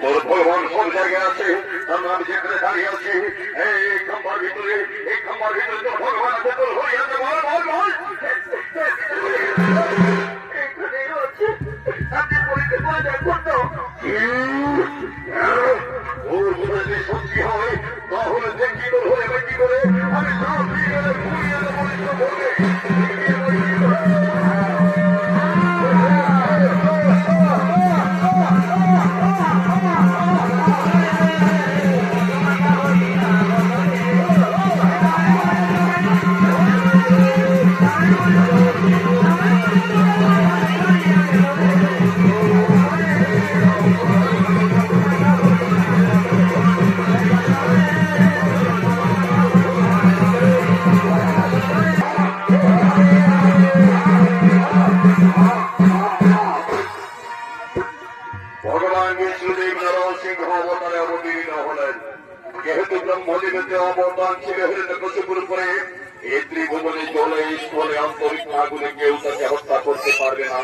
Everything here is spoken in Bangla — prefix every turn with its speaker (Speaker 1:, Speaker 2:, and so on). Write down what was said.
Speaker 1: তোর ভগবান সব জায়গায় আছে, আমি যেখানে দাঁড়িয়ে আছি এই খাম্বার ভিতরে, এই খাম্বার ভিতরে তোর ভগবান আছে, তোর হরি আছে। বল বল বল, আপনি পরীক্ষা করে দেখুন তো। ওর মনে যদি সত্যি হয় তাহলে দেখি তোর হয়ে কি করে আমি সব দিয়ে গেলে ঘুরিয়ে দেবো বলবে। ভগবান বিষ্ণুদেব নরসিংহ অবতারে অবতীর্ণ হলেন। যেহেতু ব্রহ্মদেবের অবদান ছিল হিরণ্যকশিপুর উপরে, এই ত্রিভুবনে জলে স্থলে আন্তরিক আগুনে কেউ তাকে হত্যা করতে পারবে না।